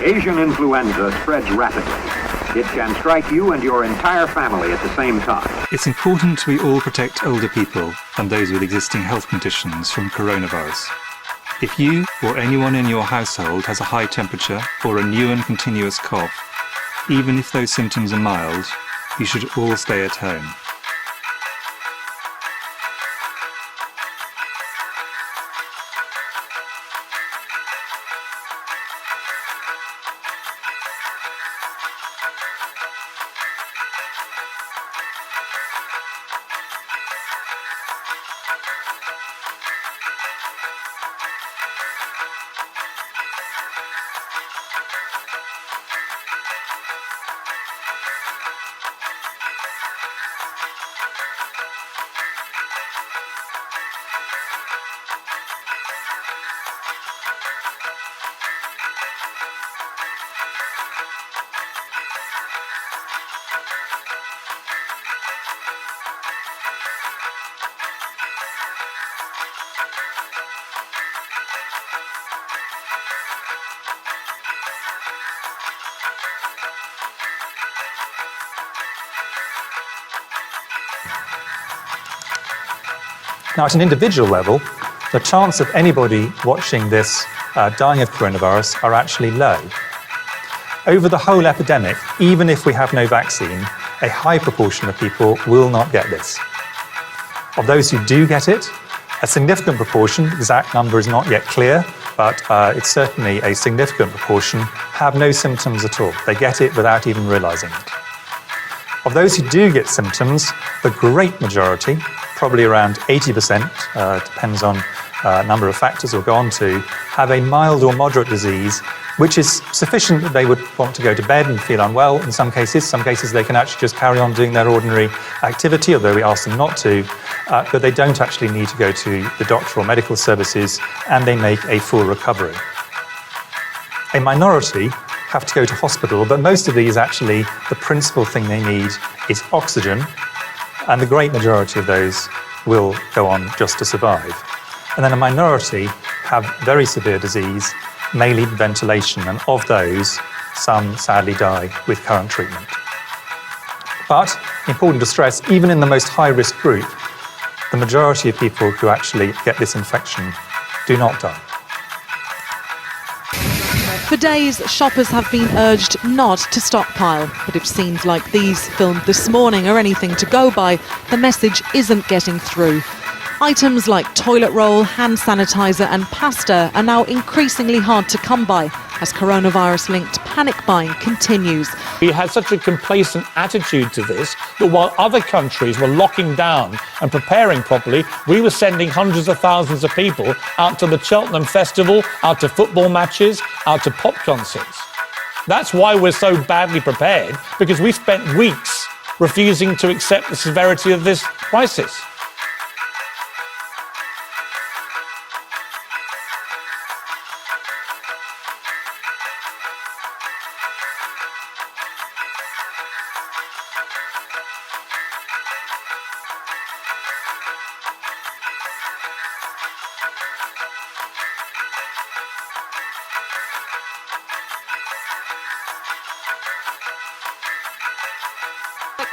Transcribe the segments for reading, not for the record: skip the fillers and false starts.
Asian influenza spreads rapidly. It can strike you and your entire family at the same time. It's important we all protect older people and those with existing health conditions from coronavirus. If you or anyone in your household has a high temperature or a new and continuous cough, even if those symptoms are mild, you should all stay at home. Now, at an individual level, the chance of anybody watching this dying of coronavirus are actually low. Over the whole epidemic, even if we have no vaccine, a high proportion of people will not get this. Of those who do get it, a significant proportion, the exact number is not yet clear, but it's certainly a significant proportion, have no symptoms at all. They get it without even realizing it. Of those who do get symptoms, the great majority, probably around 80%, depends on a number of factors we'll go on to, have a mild or moderate disease, which is sufficient that they would want to go to bed and feel unwell in some cases. Some cases they can actually just carry on doing their ordinary activity, although we ask them not to, but they don't actually need to go to the doctor or medical services, and they make a full recovery. A minority have to go to hospital, but most of these actually, the principal thing they need is oxygen, and the great majority of those will go on just to survive. And then a minority have very severe disease, may need ventilation, and of those, some sadly die with current treatment. But, important to stress, even in the most high-risk group, the majority of people who actually get this infection do not die. For days, shoppers have been urged not to stockpile, but it seems like these filmed this morning are anything to go by. The message isn't getting through. Items like toilet roll, hand sanitizer and pasta are now increasingly hard to come by as coronavirus-linked panic buying continues. We had such a complacent attitude to this that while other countries were locking down and preparing properly, we were sending hundreds of thousands of people out to the Cheltenham Festival, out to football matches, out to pop concerts. That's why we're so badly prepared, because we spent weeks refusing to accept the severity of this crisis.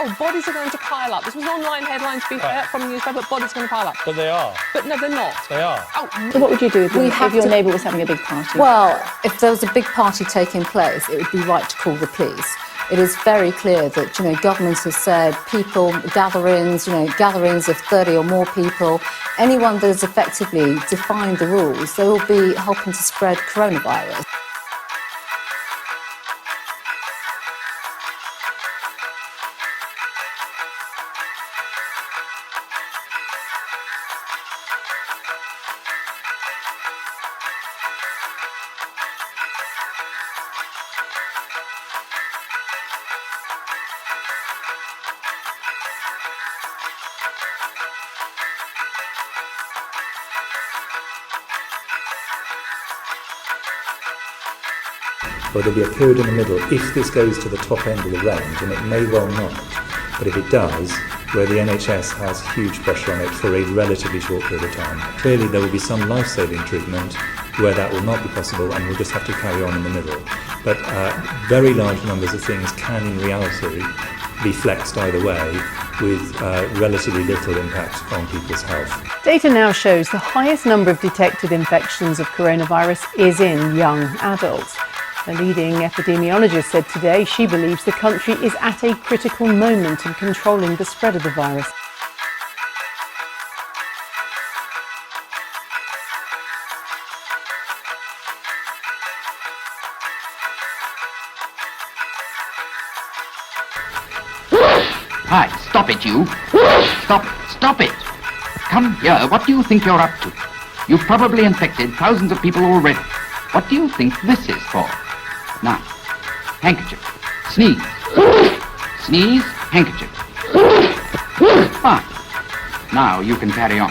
Oh, bodies are going to pile up. This was an online headline, to be fair, from the newspaper, but bodies are going to pile up. But they are. But no, they're not. They are. Oh. So what would you do if your neighbour was having a big party? Well, if there was a big party taking place, it would be right to call the police. It is very clear that, governments have said people, gatherings, gatherings of 30 or more people, anyone that has effectively defined the rules, they will be helping to spread coronavirus. Well, there'll be a period in the middle if this goes to the top end of the range, and it may well not, but if it does, where the NHS has huge pressure on it for a relatively short period of time. Clearly there will be some life-saving treatment, where that will not be possible, and we'll just have to carry on in the middle. But very large numbers of things can, in reality, be flexed either way with relatively little impact on people's health. Data now shows the highest number of detected infections of coronavirus is in young adults. A leading epidemiologist said today she believes the country is at a critical moment in controlling the spread of the virus. Hi, stop it, you. Stop it. Come here, what do you think you're up to? You've probably infected thousands of people already. What do you think this is for? Now, handkerchief. Sneeze. Sneeze, handkerchief. Fine. Now you can carry on.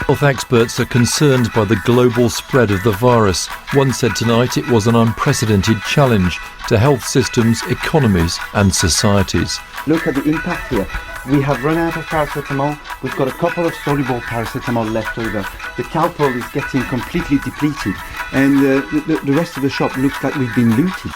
Health experts are concerned by the global spread of the virus. One said tonight it was an unprecedented challenge to health systems, economies and societies. Look at the impact here. We have run out of paracetamol. We've got a couple of soluble paracetamol left over. The Calpol is getting completely depleted, and the rest of the shop looks like we've been looted.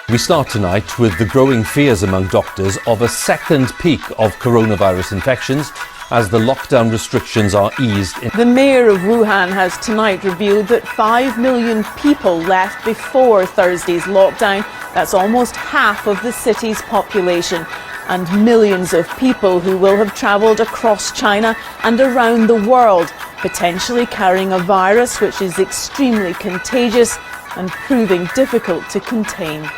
We start tonight with the growing fears among doctors of a second peak of coronavirus infections as the lockdown restrictions are eased. The mayor of Wuhan has tonight revealed that 5 million people left before Thursday's lockdown. That's almost half of the city's population, and millions of people who will have travelled across China and around the world, potentially carrying a virus which is extremely contagious and proving difficult to contain.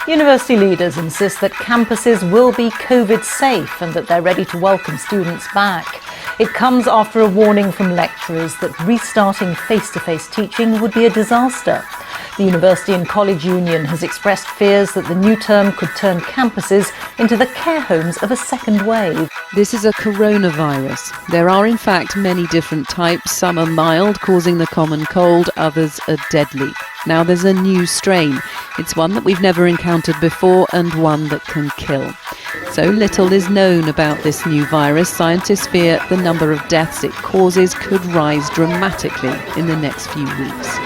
University leaders insist that campuses will be COVID safe and that they're ready to welcome students back. It comes after a warning from lecturers that restarting face-to-face teaching would be a disaster. The University and College Union has expressed fears that the new term could turn campuses into the care homes of a second wave. This is a coronavirus. There are in fact many different types. Some are mild, causing the common cold, others are deadly. Now there's a new strain. It's one that we've never encountered before and one that can kill. So little is known about this new virus. Scientists fear the number of deaths it causes could rise dramatically in the next few weeks.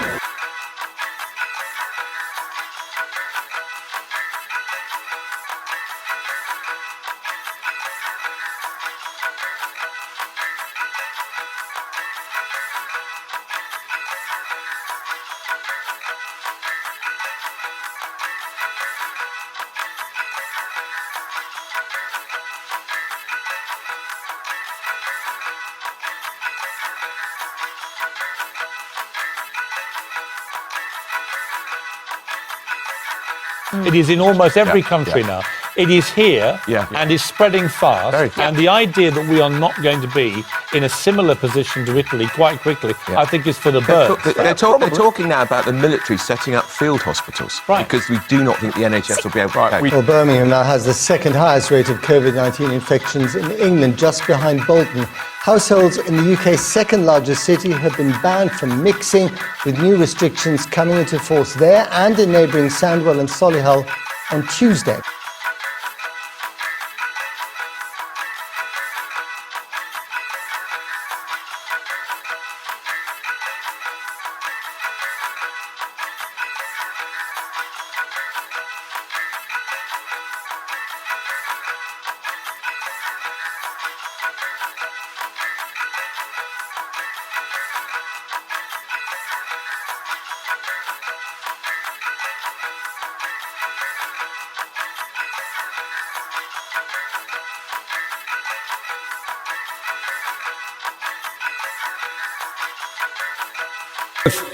It is in almost every country now. It is here and is spreading fast. And the idea that we are not going to be in a similar position to Italy quite quickly, I think is for the birds. They're talking now about the military setting up field hospitals because we do not think the NHS will be able to cope. Well, Birmingham now has the second highest rate of COVID-19 infections in England, just behind Bolton. Households in the UK's second largest city have been banned from mixing, with new restrictions coming into force there and in neighbouring Sandwell and Solihull on Tuesday.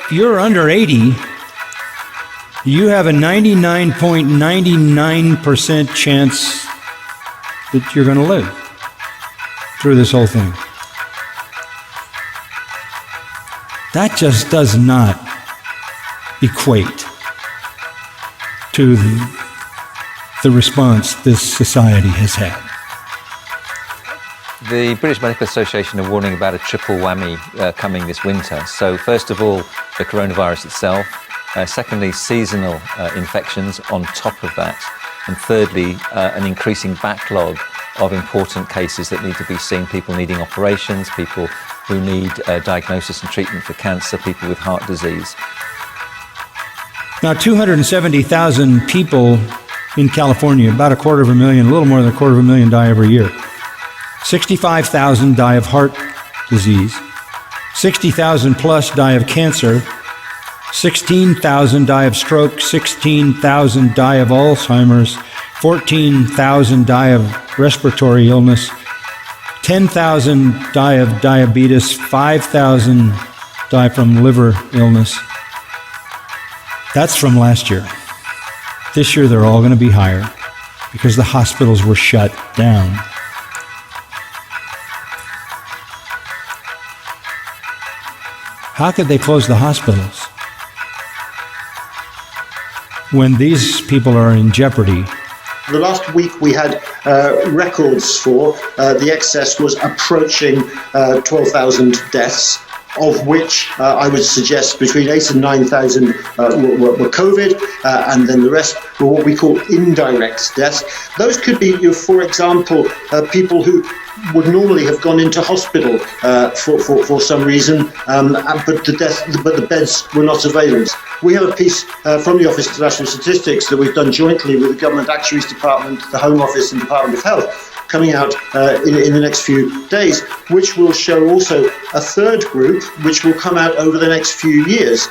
if you're under 80, you have a 99.99% chance that you're going to live through this whole thing. That just does not equate to the response this society has had. The British Medical Association are warning about a triple whammy coming this winter. So first of all, the coronavirus itself. Secondly, seasonal infections on top of that. And thirdly, an increasing backlog of important cases that need to be seen, people needing operations, people who need diagnosis and treatment for cancer, people with heart disease. Now, 270,000 people in California, about 250,000, a little more than 250,000 die every year. 65,000 die of heart disease. 60,000 plus die of cancer. 16,000 die of stroke. 16,000 die of Alzheimer's. 14,000 die of respiratory illness. 10,000 die of diabetes. 5,000 die from liver illness. That's from last year. This year they're all going to be higher because the hospitals were shut down. How could they close the hospitals when these people are in jeopardy? The last week we had records for the excess was approaching 12,000 deaths, of which I would suggest between 8,000 and 9,000 were COVID, and then the rest were what we call indirect deaths. Those could be, for example, people who would normally have gone into hospital for some reason, but the beds were not available. We have a piece from the Office of National Statistics that we've done jointly with the Government Actuaries Department, the Home Office and Department of Health, coming out in the next few days, which will show also a third group, which will come out over the next few years,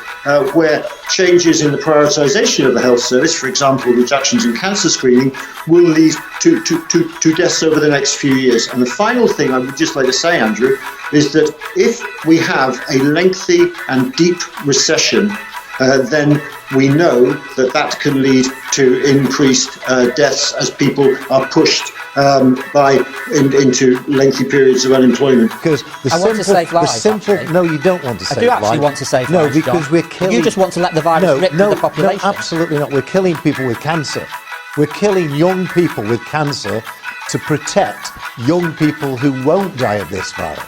where changes in the prioritisation of the health service, for example, reductions in cancer screening, will lead to deaths over the next few years. And the final thing I would just like to say, Andrew, is that if we have a lengthy and deep recession, then we know that that can lead to increased deaths as people are pushed into lengthy periods of unemployment. Because I want to save lives. No, you don't want to save lives. I do actually want to save lives. No, because John. we're killing. You just want to let the virus rip through the population. No, absolutely not. We're killing people with cancer. We're killing young people with cancer to protect young people who won't die of this virus.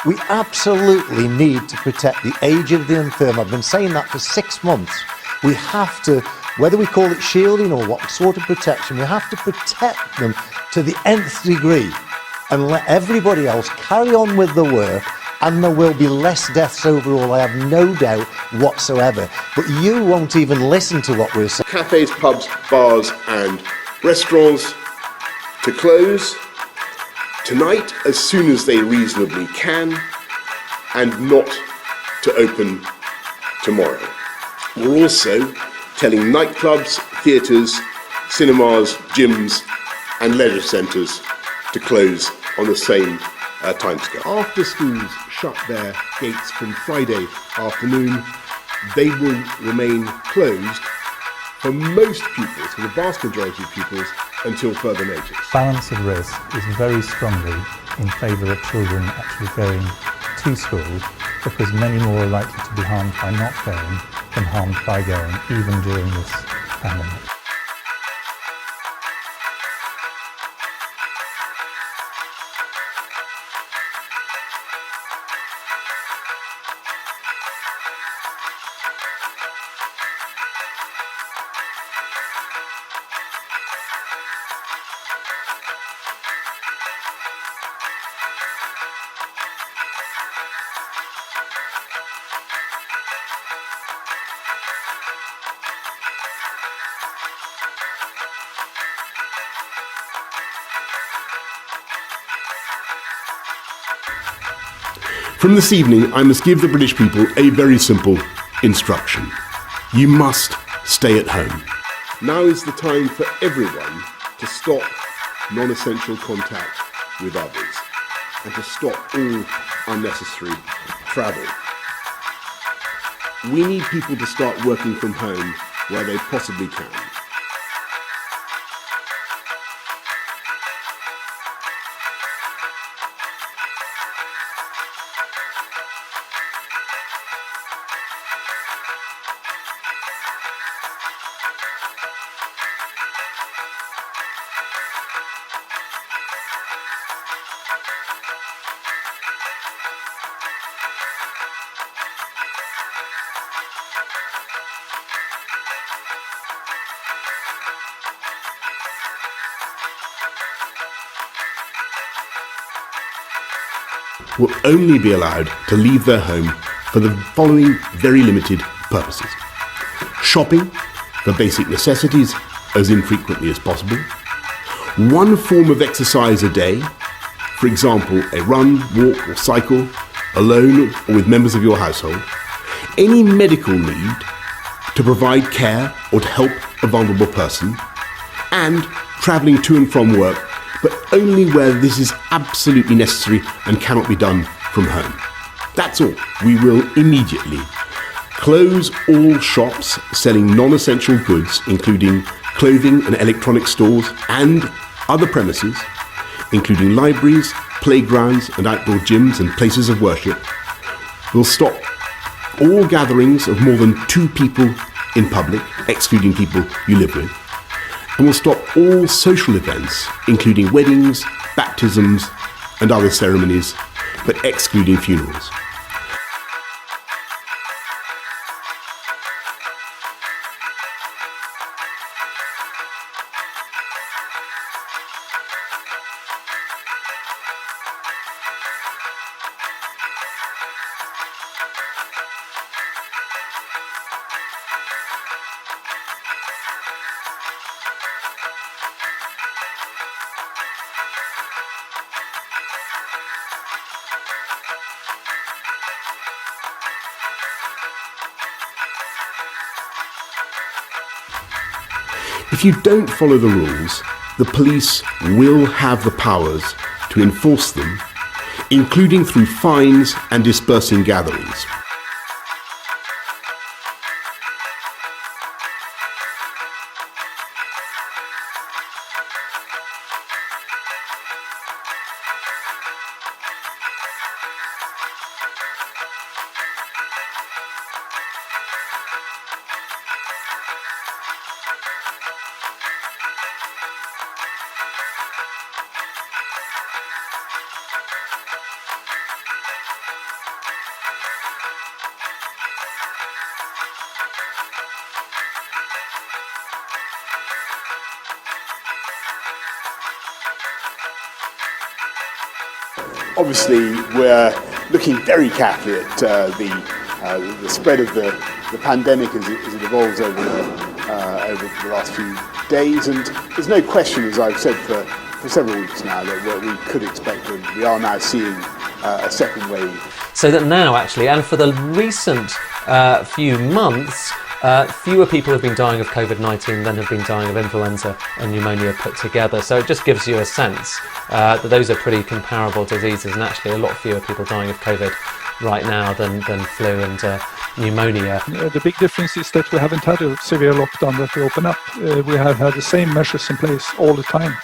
We absolutely need to protect the aged, the infirm. I've been saying that for 6 months. We have to, whether we call it shielding or what sort of protection, we have to protect them to the nth degree and let everybody else carry on with the work, and there will be less deaths overall, I have no doubt whatsoever. But you won't even listen to what we're saying. Cafes, pubs, bars and restaurants to close tonight as soon as they reasonably can, and not to open tomorrow. We're also telling nightclubs, theatres, cinemas, gyms and leisure centres to close on the same timescale. After schools shut their gates from Friday afternoon, they will remain closed for most pupils, for the vast majority of pupils, until further notice. Balance of risk is very strongly in favour of children actually going to school, because many more are likely to be harmed by not going than harmed by going, even during this pandemic. From this evening, I must give the British people a very simple instruction. You must stay at home. Now is the time for everyone to stop non-essential contact with others and to stop all unnecessary travel. we need people to start working from home where they possibly can. Will only be allowed to leave their home for the following very limited purposes. Shopping for basic necessities as infrequently as possible. One form of exercise a day, for example, a run, walk or cycle, alone or with members of your household. Any medical need to provide care or to help a vulnerable person. And travelling to and from work, but only where this is absolutely necessary and cannot be done from home. That's all. We will immediately close all shops selling non-essential goods, including clothing and electronic stores, and other premises, including libraries, playgrounds and outdoor gyms and places of worship. We'll stop all gatherings of more than 2 people in public, excluding people you live with. And will stop all social events, including weddings, baptisms, and other ceremonies, but excluding funerals. If you don't follow the rules, the police will have the powers to enforce them, including through fines and dispersing gatherings. Obviously, we're looking very carefully at the spread of the pandemic as it evolves over the last few days, and there's no question, as I've said for several weeks now, that we could expect, and we are now seeing a second wave. So that now, actually, and for the recent few months, fewer people have been dying of COVID-19 than have been dying of influenza and pneumonia put together. So it just gives you a sense that those are pretty comparable diseases, and actually a lot fewer people dying of COVID right now than flu and pneumonia. The big difference is that we haven't had a severe lockdown that we open up. We have had the same measures in place all the time.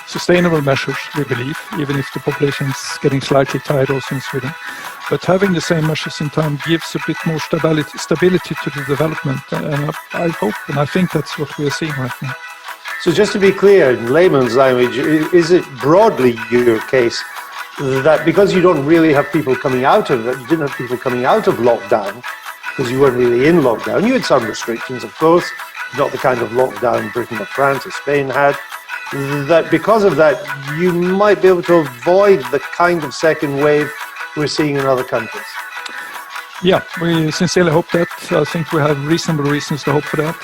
Sustainable measures, we believe, even if the population is getting slightly tired also in Sweden. But having the same measures in time gives a bit more stability to the development. And I hope, and I think that's what we are seeing right now. So just to be clear, in layman's language, is it broadly your case that because you don't really have people coming out of it, you didn't have people coming out of lockdown, because you weren't really in lockdown, you had some restrictions, of course, not the kind of lockdown Britain or France or Spain had, that because of that, you might be able to avoid the kind of second wave we're seeing in other countries? Yeah, we sincerely hope that. I think we have reasonable reasons to hope for that.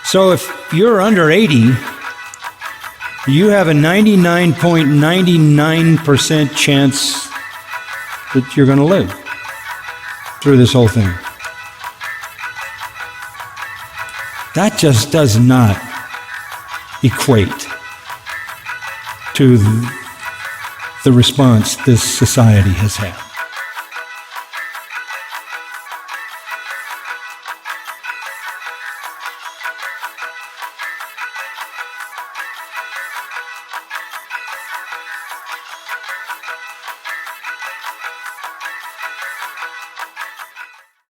So if you're under 80, you have a 99.99% chance that you're going to live through this whole thing. That just does not equate to the response this society has had.